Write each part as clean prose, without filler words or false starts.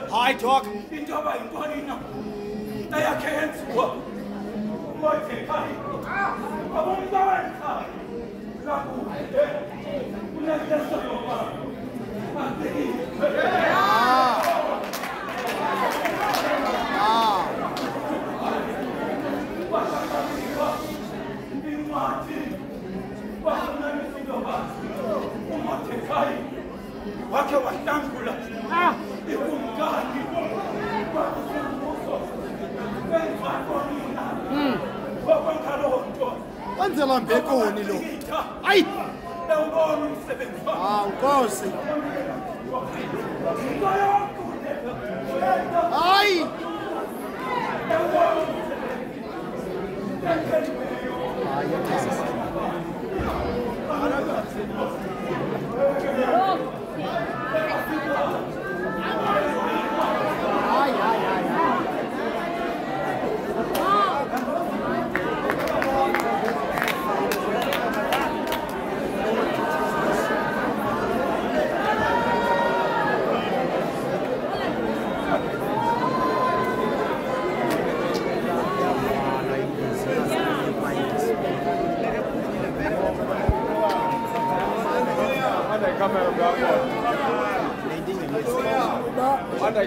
Hi, talk. Wenzela mbekoni lo. Hayi. Nkosi. Hayi.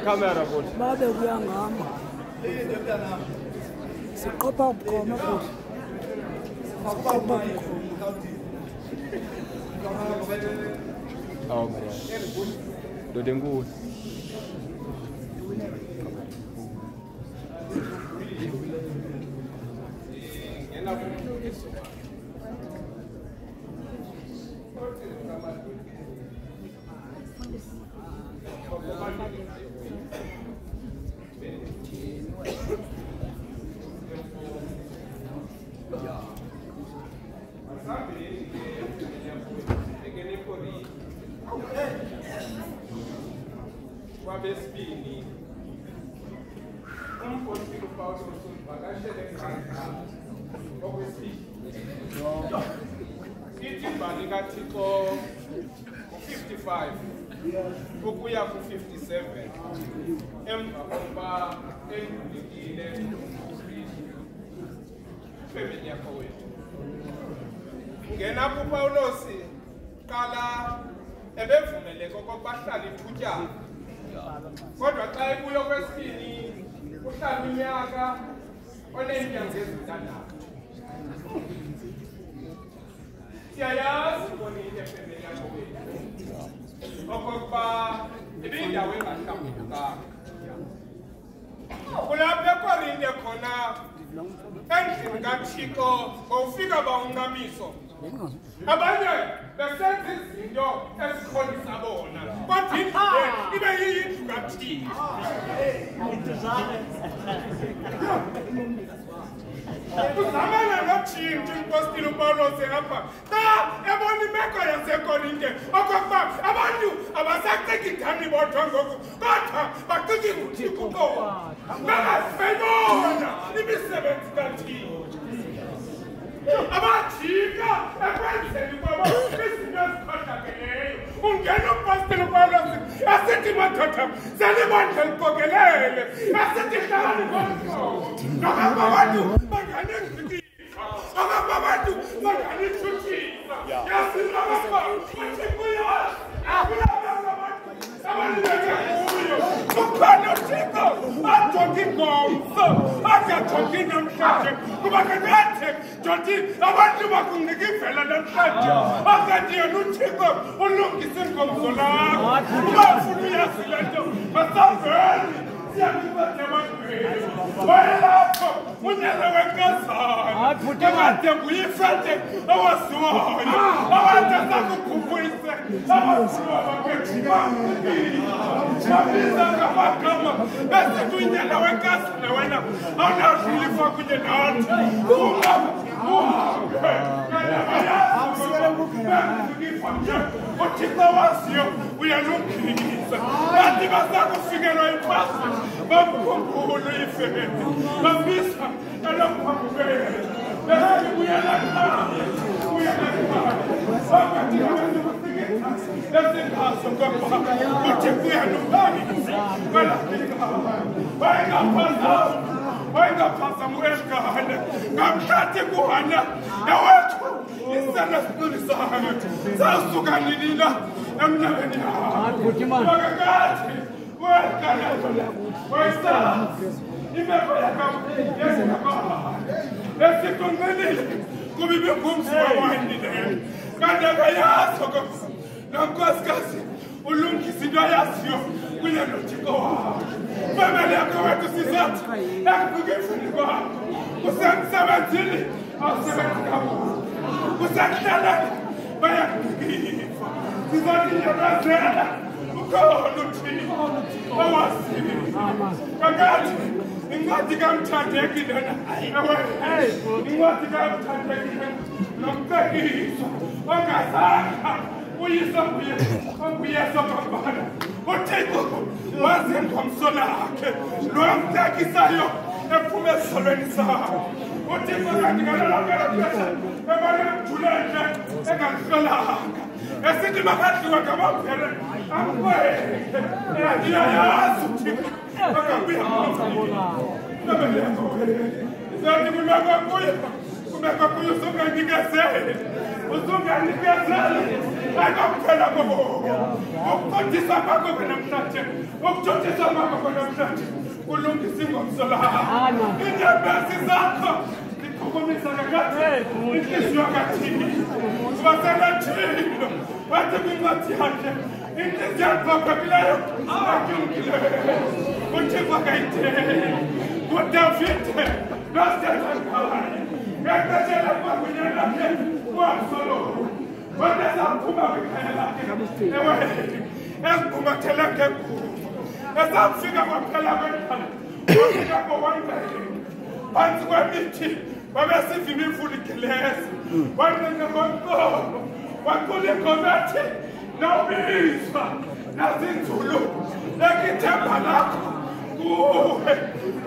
Kamera futhi. Babe kuyangama. Siqopha bukhoma futhi. Siqopha bukhoma. Oh my God. Dode nkulu. Kwabesibini umphostoli uPawulos uvakashele ekhaya okwesibili ithi kaThixo u55 ukuya ku57 emva kokuba endulekile femini yakho wethu ngena kuPawulos qala ebevumeleke okokubahlala ithutyana kodwa xa ebuyo kwesibini uhlala unyaka oneenyanga ezintandathu siyayazi bonile femini yakho wethu okokuba ibindawo engahlambulukanga kulapha eKorinte khona endlini kaThixo ngofika bawuncamiso abanye besenza izinto ezikholisa bona kodwa indlu ibe yindlu kaThixo uzamana notshintsho impostoli uPawulos apha xa ebona imeko yaseKorinte okokuba abantu abasacikidani bodwa ngoku kodwa bacikida uThixo kuqobo bangazibona imisebenzi kaThixo abajika ekwenzeni kwabo izinto ezikhohlakeleyo ungena upostile Paulos asithi madoda selibandla ligogelele asithi hlani ngoba abantu banganengiki abantu banganithuthisa yasilapha kuya kukhona uthixo ajonge ingomso angajongi namhlanje kuba kakade jodi abantu bakunika ivela namhlanje akade yena uthixo ulungise ingomso lakho uba ufuna uyazi le nto masaveli siyakubade ebantwini wayelapho unyele wenkazana ekade nguyifrente owaziwayo abantu asakukhupuyise ababiza ngamagama besithi unyele wenkazana wena awunadlulifwa kunye nathi uthixo waziyo uyalungisa kanti basakufikelwa imfazwe bamkhumbule ifele bambisa elophambukele Kamkhathi kuhana nawethu isana siqinisayo sasuka nilila emnyakeni wakakathi wesa imeko esiqonqelile kuba ibingumsuka wayinileyo kanti akayazi nonkosikazi ulungisa into ayaziyo kunye nothixo wakho famele yakho wethu sizathi yakubuka emfuni kwakho usemsebenzini awusebenzi kakhulu usekuhlaleni bayakugifa sizathi nyamazela ukhona uthixo owaziyo kakade incwadi kamthandeki lena incwadi kamthandeki nomcekiso ongazange uyise nguyesa kwabana uthixo wazi ingomso lakhe lo amtekisayo ephume esolweni sakho uthixo kandingalolongelexesha ebanemjulenge engahlolanga esithi makadliwa ngamavele amkweke ndiyayazi uthixo akabuya zathi kumekwa kuyo uzungandikezeli akakuphela kobo ukuqondisa kwakho namhlanje ukujotisa kwakho namhlanje ulungisa ingomso lakho iinyembezi zakho zichukumisa kakade inhliziyo kathini baselethilo wathi kwincwadi yakhe inhliziyo yaphaphakileyo atyungileyo uthixo akayitheli ngudavide nostefankayi ngexeshela kwakunye lakhe uabsalomu wena esaphuma kwikhaya lakhe ewe eziphumathele ngekufa esafika kwaphela kwendala wafika kowandele phantsi kwemithi babesiva imifula igeleza wanqenqe ngomqobo wacula ingomethi nobizwa nazinzulu ekithemba lakho kuwe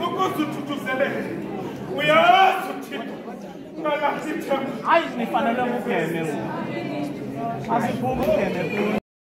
ukuze uthuthuzelele uyazi uthixo ungalahli ithemba hayi nifanele mungene asiphuma ungene